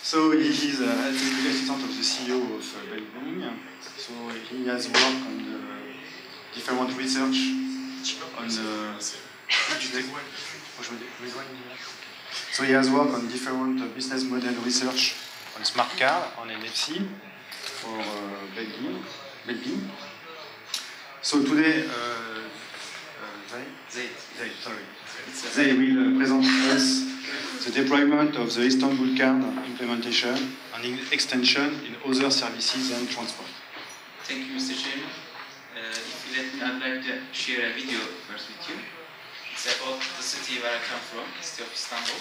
So he's the assistant of the CEO of BELBİM. So he has worked on the different research on the. So he has worked on different business model research on smart card, on NFC for BELBİM. So today, Zeyd will present us the deployment of the Istanbulkart implementation and extension in other services and transport. Thank you, Mr. Chairman. If you let me, I'd like to share a video first with you. It's about the city where I come from, the city of Istanbul.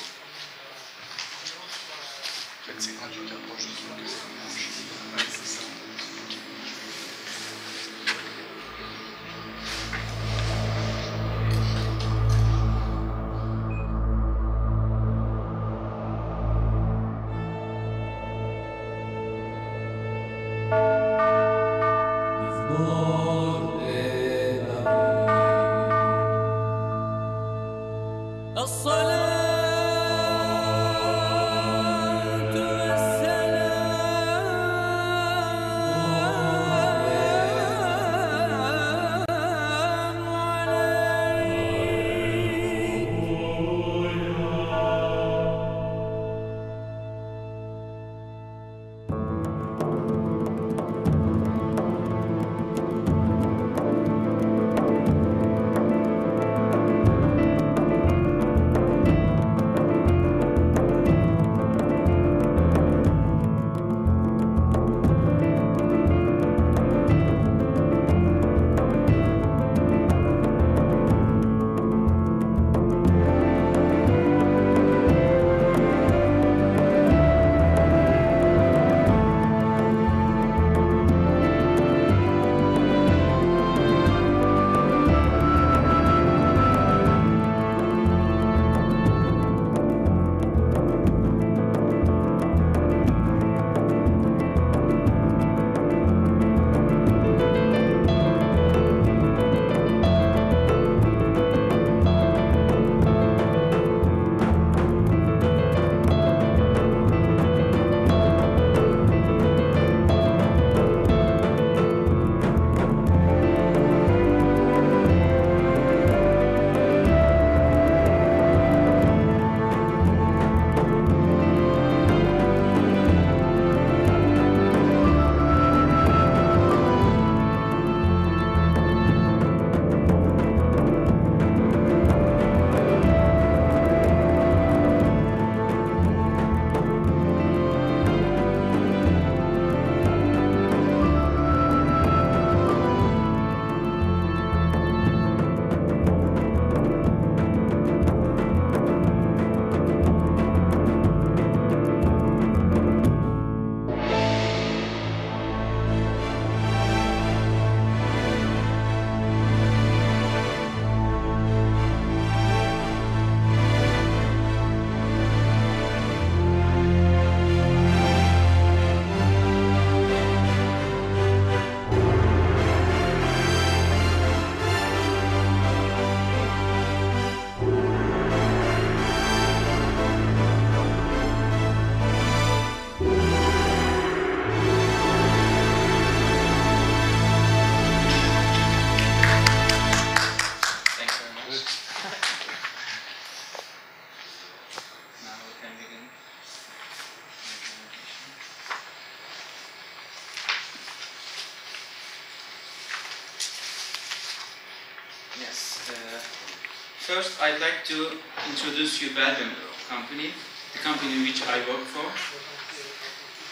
First, I'd like to introduce you BELBİM company, the company which I work for.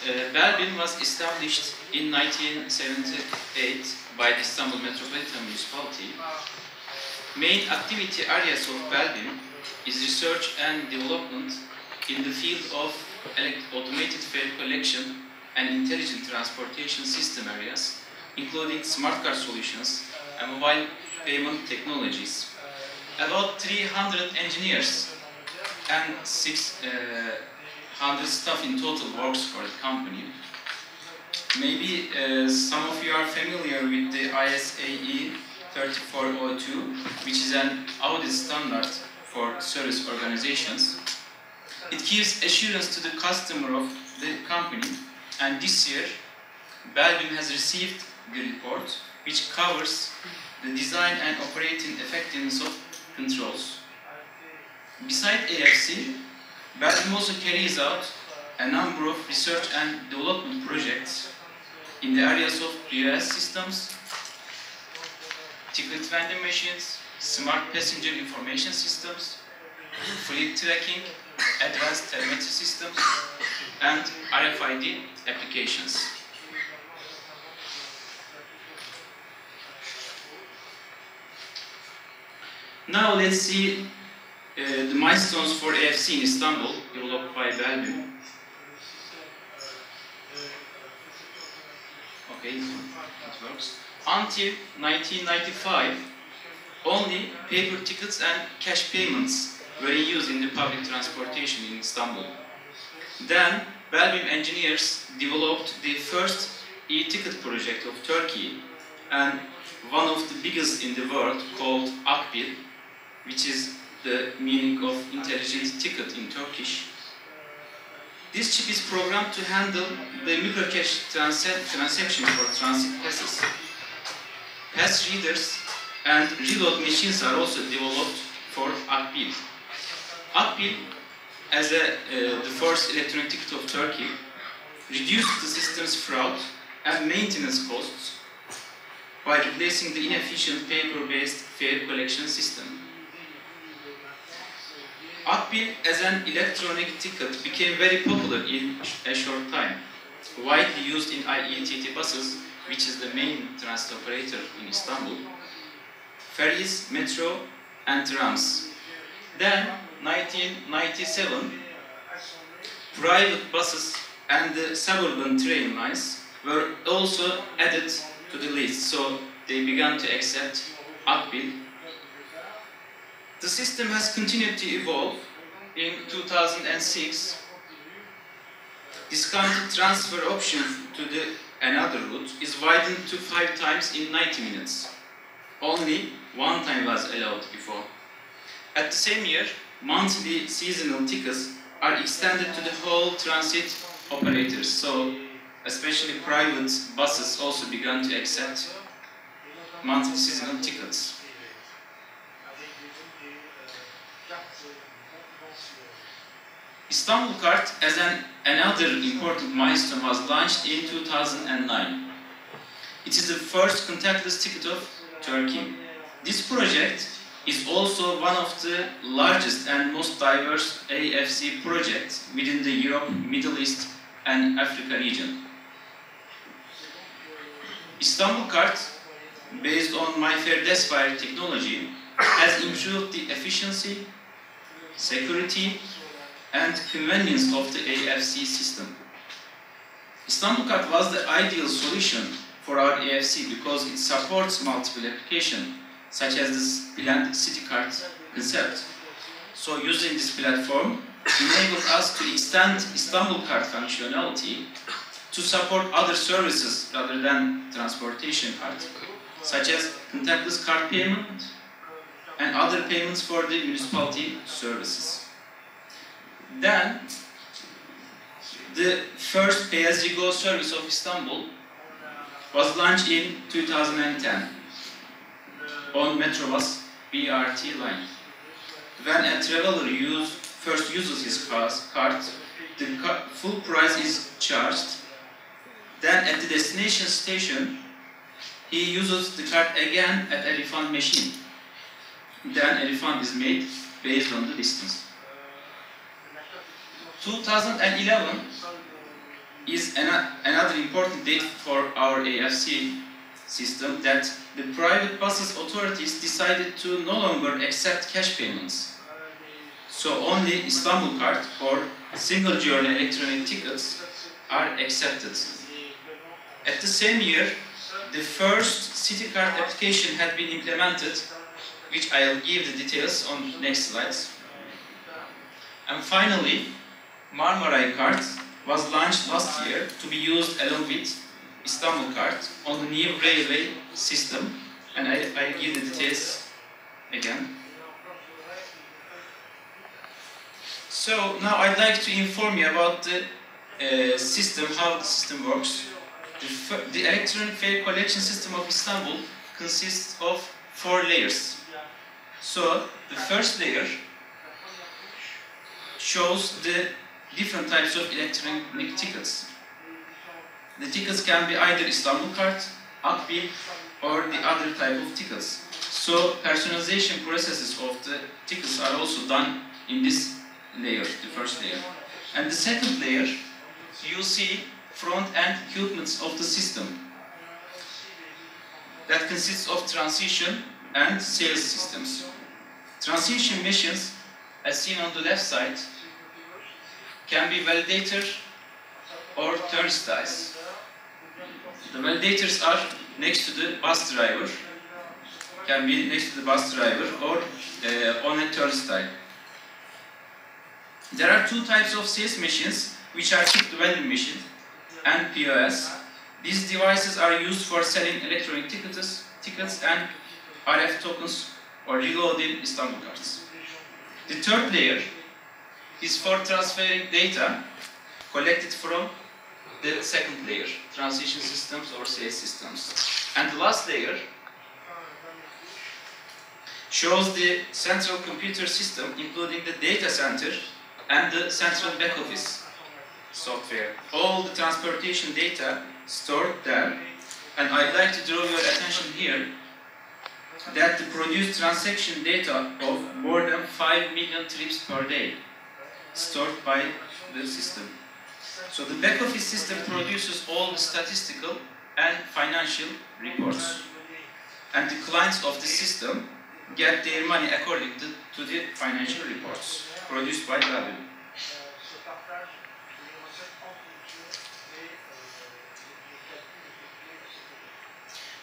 BELBİM was established in 1978 by the Istanbul Metropolitan municipality. Main activity areas of BELBİM is research and development in the field of automated fare collection and intelligent transportation system areas, including smart card solutions and mobile payment technologies. About 300 engineers and 600 staff in total works for the company. Maybe some of you are familiar with the ISAE 3402, which is an audit standard for service organizations. It gives assurance to the customer of the company, and this year, BELBİM has received the report which covers the design and operating effectiveness of controls. Besides AFC, BELBİM also carries out a number of research and development projects in the areas of POS systems, ticket vending machines, smart passenger information systems, fleet tracking, advanced telemetry systems, and RFID applications. Now let's see the milestones for AFC in Istanbul, developed by BELBİM. Okay, it works. Until 1995, only paper tickets and cash payments were in use in the public transportation in Istanbul. Then, BELBİM engineers developed the first e-ticket project of Turkey, and one of the biggest in the world, called Akbil, which is the meaning of intelligent ticket in Turkish. This chip is programmed to handle the microcash transaction for transit passes. Pass readers and reload machines are also developed for Akbil. Akbil, as the first electronic ticket of Turkey, reduced the system's fraud and maintenance costs by replacing the inefficient paper-based fare collection system. Akbil as an electronic ticket became very popular in a short time, widely used in IETT buses, which is the main transit operator in Istanbul, ferries, metro, and trams. Then, 1997, private buses and the suburban train lines were also added to the list, so they began to accept Akbil. The system has continued to evolve. In 2006, discounted transfer option to another route is widened to 5 times in 90 minutes. Only 1 time was allowed before. At the same year, monthly seasonal tickets are extended to the whole transit operators, so especially private buses also began to accept monthly seasonal tickets. İstanbulkart as another important milestone was launched in 2009. It is the first contactless ticket of Turkey. This project is also one of the largest and most diverse AFC projects within the Europe, Middle East and Africa region. İstanbulkart, based on MyFareDesfire technology, has improved the efficiency, security, and convenience of the AFC system. İstanbulkart was the ideal solution for our AFC because it supports multiple applications, such as this planned city card concept. So using this platform enabled us to extend İstanbulkart functionality to support other services rather than transportation card, such as contactless card payment and other payments for the municipality services. Then, the first pay-as-you-go service of Istanbul was launched in 2010 on Metrobus BRT line. When a traveler first uses his card, the full price is charged. Then at the destination station, he uses the card again at a refund machine. Then a refund is made based on the distance. 2011 is another important date for our AFC system, that the private buses authorities decided to no longer accept cash payments. So only İstanbulkart or single journey electronic tickets are accepted. At the same year, the first city card application had been implemented, which I'll give the details on the next slides. And finally, Marmaray Card was launched last year to be used along with İstanbulkart on the new railway system, and I give the details again. So now I'd like to inform you about the system, how the system works. The electronic fare collection system of Istanbul consists of 4 layers. So the first layer shows the different types of electronic tickets. The tickets can be either istanbulkart, akbil, or the other type of tickets. So personalization processes of the tickets are also done in this layer, the first layer. And the second layer, you see front-end equipments of the system. That consists of transition and sales systems. Transition machines, as seen on the left side, can be validator or turnstiles. The validators are next to the bus driver, can be next to the bus driver or on a turnstile. There are 2 types of sales machines, which are chip-to-vending machines and POS. These devices are used for selling electronic tickets and RF tokens or reloading Istanbulkarts. The third layer is for transferring data collected from the second layer, transition systems or sales systems. And the last layer shows the central computer system, including the data center and the central back office software. All the transportation data stored there. And I'd like to draw your attention here that the produced transaction data of more than 5 million trips per day stored by the system. So the back office system produces all the statistical and financial reports. And the clients of the system get their money according to the financial reports produced by BELBİM.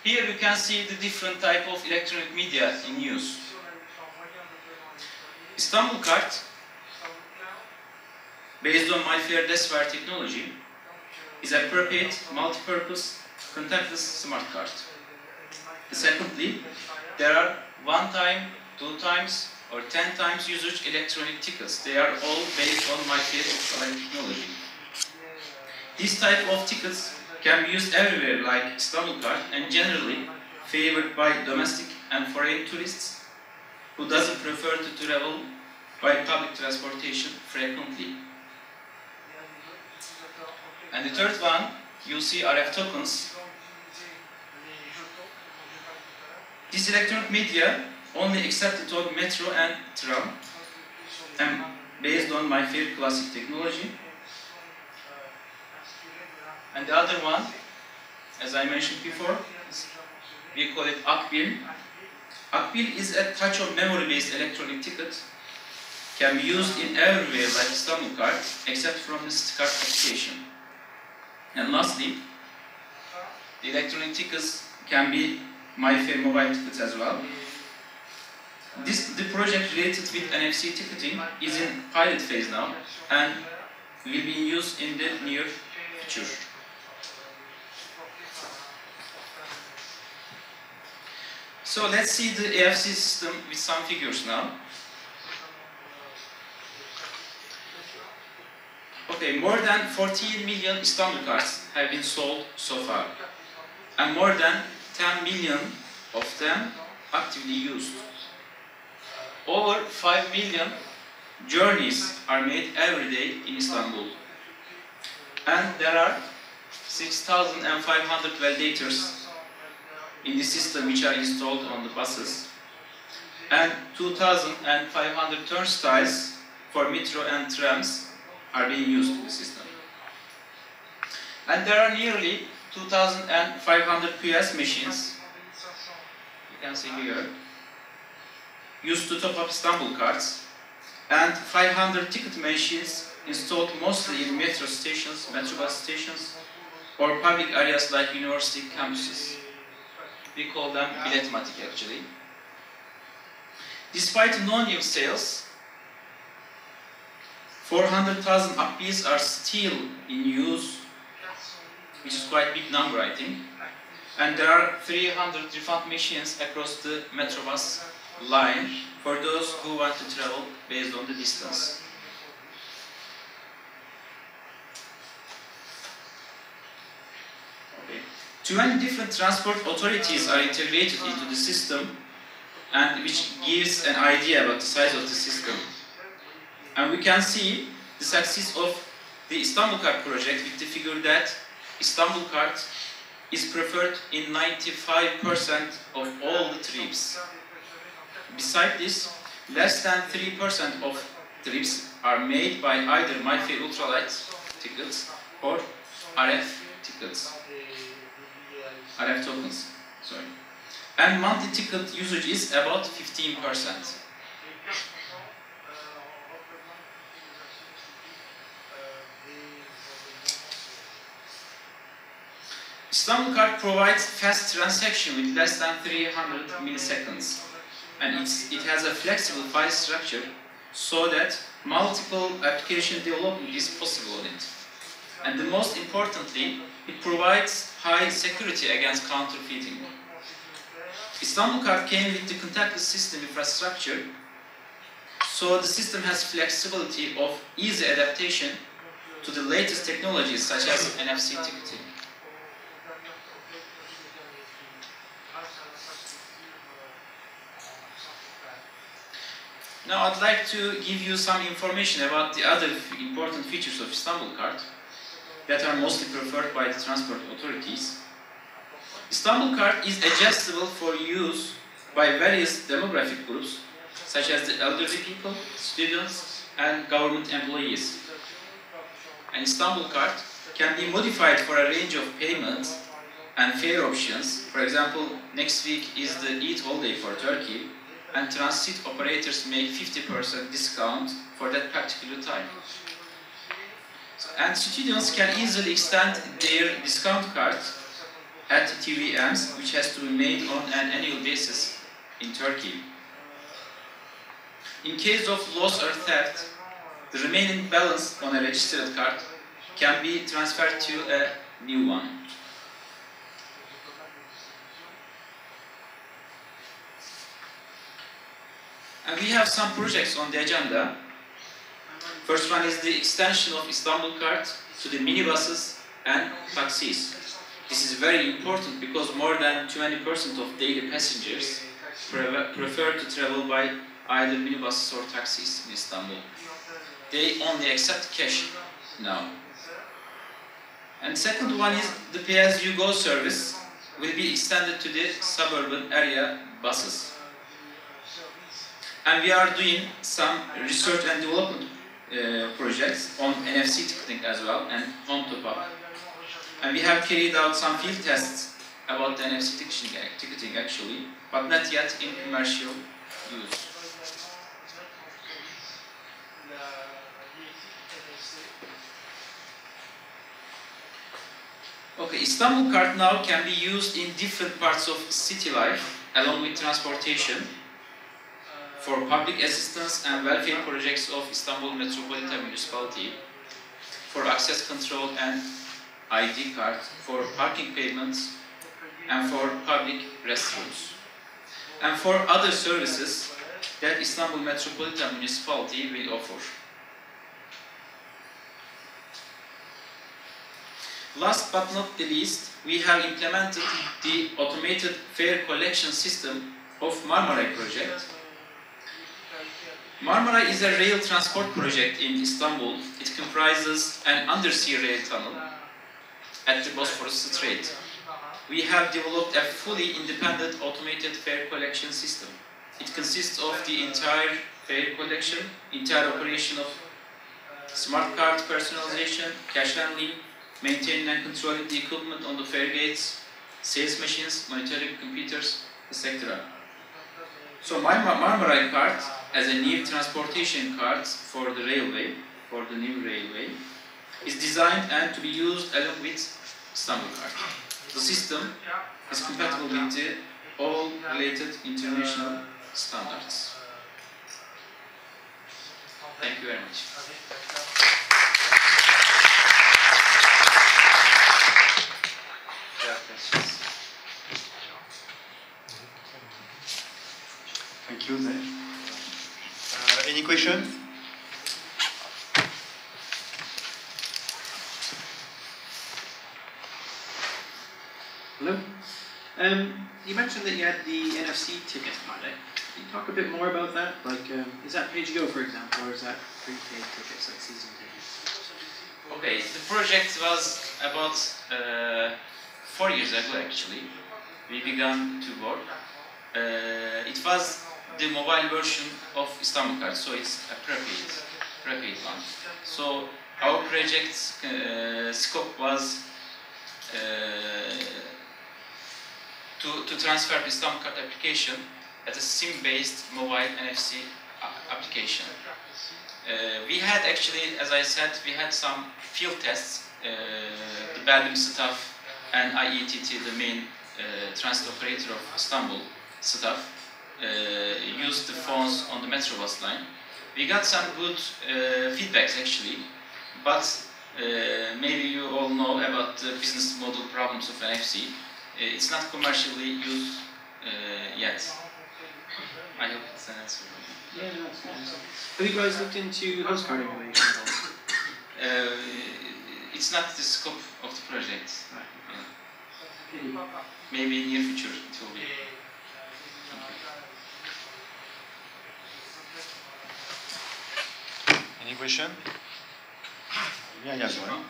Here you can see the different type of electronic media in use. Istanbulkart, based on MyFair Desfare technology, is a appropriate multi-purpose contactless smart card. Secondly, there are 1 time, 2 times, or 10 times usage electronic tickets. They are all based on MyFair technology. This type of tickets can be used everywhere like Istanbulkart and generally favored by domestic and foreign tourists who doesn't prefer to travel by public transportation frequently. And the third one, you see RF tokens. This electronic media only accepted on metro and tram and based on MyFair classic technology. And the other one, as I mentioned before, we call it akbil. Akbil is a touch of memory-based electronic ticket. Can be used in everywhere like Istanbulkart, except from the card application. And lastly, the electronic tickets can be MyFair mobile tickets as well. The project related with NFC ticketing is in pilot phase now and will be in use in the near future. So let's see the AFC system with some figures now. Okay, more than 14 million Istanbulkarts have been sold so far, and more than 10 million of them actively used. Over 5 million journeys are made every day in Istanbul, and there are 6,500 validators in the system which are installed on the buses, and 2,500 turnstiles for metro and trams are being used in the system. And there are nearly 2,500 POS machines, you can see here, used to top up Istanbulkarts, and 500 ticket machines installed mostly in metro stations, metro bus stations, or public areas like university campuses. We call them biletmatik actually. Despite no new sales, 400,000 akbils are still in use, which is quite a big number I think. And there are 300 refund machines across the Metrobus line for those who want to travel based on the distance. 20 different transport authorities are integrated into the system, and which gives an idea about the size of the system. And we can see the success of the istanbulkart project with the figure that istanbulkart is preferred in 95% of all the trips. Besides this, less than 3% of trips are made by either MyFair Ultralight tickets or RF tickets. RF tokens, sorry. And monthly ticket usage is about 15%. istanbulkart provides fast transaction with less than 300 milliseconds. And it has a flexible file structure so that multiple application development is possible on it. And the most importantly, it provides high security against counterfeiting. istanbulkart came with the contactless system infrastructure, so the system has flexibility of easy adaptation to the latest technologies such as NFC ticketing. Now I'd like to give you some information about the other important features of istanbulkart that are mostly preferred by the transport authorities. istanbulkart is adjustable for use by various demographic groups, such as the elderly people, students, and government employees. And istanbulkart can be modified for a range of payments and fare options. For example, next week is the Eid holiday for Turkey, and transit operators make 50% discount for that particular time. And students can easily extend their discount card at TVMs, which has to be made on an annual basis in Turkey. In case of loss or theft, the remaining balance on a registered card can be transferred to a new one. And we have some projects on the agenda. First one is the extension of istanbulkart to the minibuses and taxis. This is very important because more than 20% of daily passengers prefer to travel by either minibuses or taxis in Istanbul. They only accept cash now. And second one is the pay-as-you-go service will be extended to the suburban area buses. And we are doing some research and development projects on NFC ticketing as well and home top-up. And we have carried out some field tests about the NFC ticketing actually, but not yet in commercial use. Okay, istanbulkart now can be used in different parts of city life along with transportation for public assistance and welfare projects of Istanbul Metropolitan Municipality, for access control and ID card, for parking payments, and for public restrooms, and for other services that Istanbul Metropolitan Municipality will offer. Last but not the least, we have implemented the automated fare collection system of Marmaray project. Marmaray is a rail transport project in Istanbul. It comprises an undersea rail tunnel at the Bosphorus Strait. We have developed a fully independent automated fare collection system. It consists of the entire fare collection, entire operation of smart card personalization, cash handling, maintaining and controlling the equipment on the fare gates, sales machines, monitoring computers, etc. So my Marmaray card, as a new transportation card for the railway, for the new railway, is designed and to be used along with istanbulkart. The system is compatible with all related international standards. Thank you very much. Thank you, Zeyd. Any questions? Hello. you mentioned that you had the NFC ticket Monday. Can you talk a bit more about that? Like, is that pay-as-you-go, for example, or is that prepaid tickets, like season tickets? Okay, the project was about 4 years ago, actually. We began to work. It was the mobile version of istanbulkart, so it's a prepaid one. So our project's scope was to transfer the istanbulkart application as a SIM-based mobile NFC application. We had actually, as I said, we had some field tests. The BELBİM staff and IETT, the main transit operator of Istanbul staff, used the phones on the Metrobus line. We got some good feedbacks actually, but maybe you all know about the business model problems of NFC. It's not commercially used yet. I hope it's an answer. Yeah, no, that's good. Have you guys looked into host card emulation at all? It's not the scope of the project. Right. Maybe in near future it will be. Any question? Yeah, yes, one.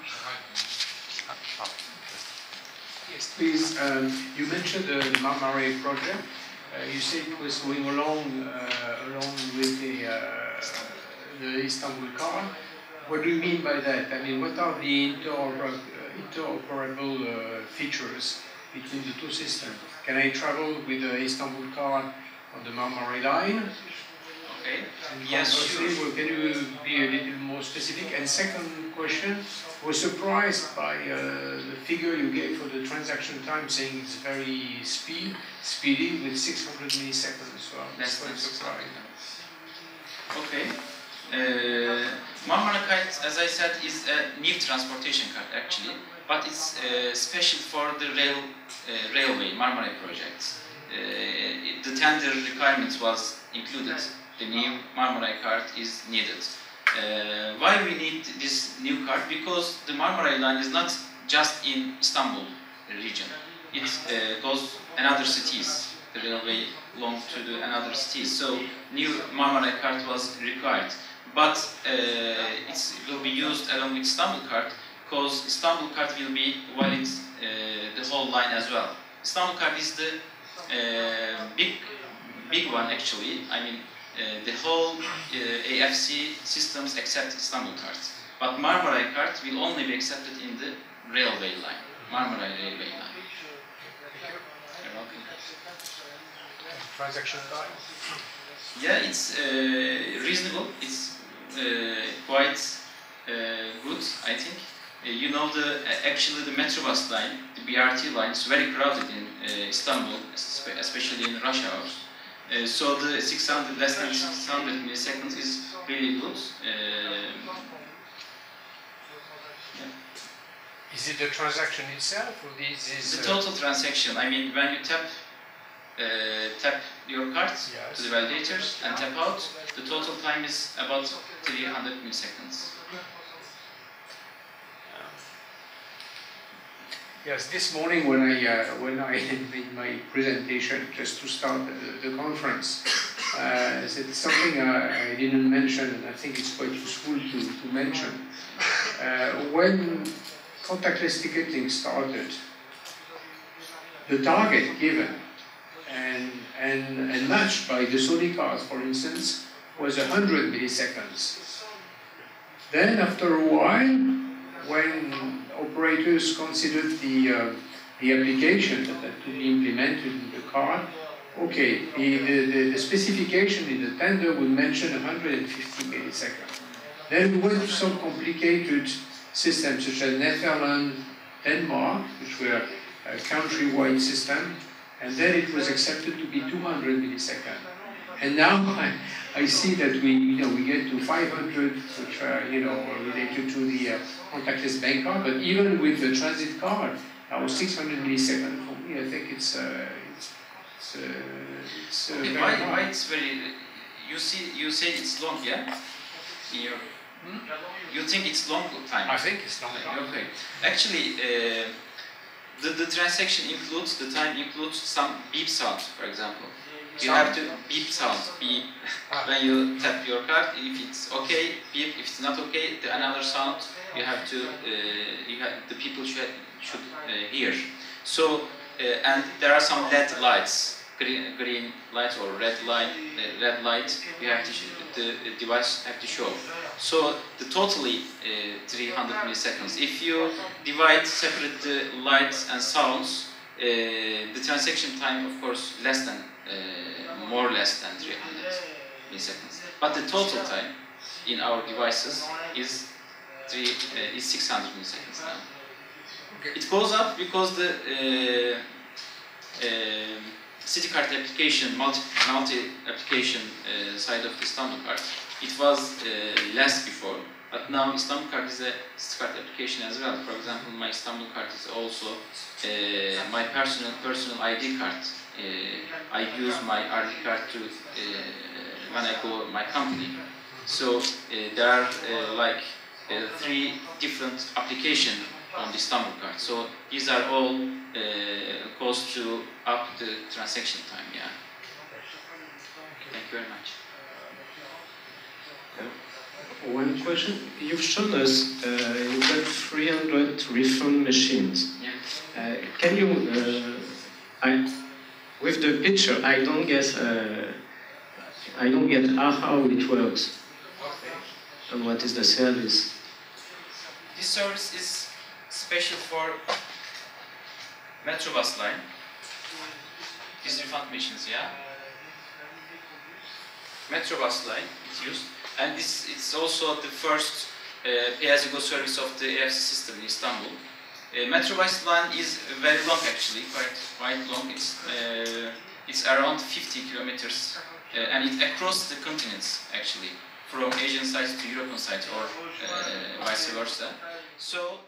Yes, please. You mentioned the Marmaray project. You said it was going along with the Istanbulkart. What do you mean by that? I mean, what are the interoperable features between the two systems? Can I travel with the Istanbulkart on the Marmaray line? Okay. And Yes, sure. well, can you be a little more specific? And second question, I was surprised by the figure you gave for the transaction time, saying it's very speedy with 600 milliseconds. So That's quite surprised. Okay. Marmara Kart, as I said, is a new transportation card actually, but it's special for the railway Marmaray project. The tender requirements was included. The new Marmaray card is needed. Why we need this new card? Because the Marmaray line is not just in Istanbul region. It goes another cities. The railway belongs to the another cities. So new Marmaray card was required. But it will be used along with Istanbulkart because Istanbulkart will be valid the whole line as well. Istanbulkart is the big one actually. I mean, the whole AFC systems accept Istanbulkart. But Marmaray card will only be accepted in the railway line, Marmaray railway line. You're welcome. Transaction time? Yeah, it's reasonable. It's quite good, I think. You know, actually the Metrobus line, the BRT line, is very crowded in Istanbul, especially in rush hours. So the 600, less than 600 milliseconds is really good. Yeah. Is it the transaction itself, or this is the total transaction? I mean, when you tap your card to the validators and tap out, the total time is about 300 milliseconds. Yes, this morning when I made my presentation just to start the conference, it's something I didn't mention, and I think it's quite useful to mention. When contactless ticketing started, the target given and matched by the Sony cards, for instance, was 100 milliseconds. Then after a while, when operators considered the application that had to be implemented in the card, okay, the specification in the tender would mention 150 milliseconds. Then we went to some complicated systems such as Netherlands, Denmark, which were a country-wide system, and then it was accepted to be 200 milliseconds. And now I see that we get to 500, which are related to the contactless bank card. But even with the transit card, now 600 milliseconds for me, I think it's okay, why it's very? You say it's long, yeah? You think it's long time? I think it's long. Okay. Actually, the transaction includes, the time includes some beep sound, for example. You have to beep sound, beep, when you tap your card. If it's okay, beep. If it's not okay, another sound you have to, the people should hear. So, and there are some LED lights, green light or red light. You have to the device have to show. So the totally 300 milliseconds. If you divide, separate the lights and sounds, the transaction time, of course, more or less than 300 milliseconds. But the total time in our devices is 600 milliseconds now. Okay. It goes up because the city card application, multi-application side of istanbulkart, it was less before, but now istanbulkart is a city card application as well. For example, my istanbulkart is also my personal ID card. I use my ID card to when I go my company. So there are like 3 different applications on the istanbulkart. So these are all goes to up the transaction time. Yeah. Thank you very much. One question. You've shown us you've got 300 refund machines. Yeah. Can you? With the picture, I don't get how it works. And what is the service? This service is special for Metrobus line. These refund machines, yeah. Metrobus line it's used, and it's also the first pay-as-you-go service of the AFC system in Istanbul. Metrobus line is very long, actually, quite long. It's around 50 kilometers, and it's across the continents, actually, from Asian sites to European sites, or vice versa. So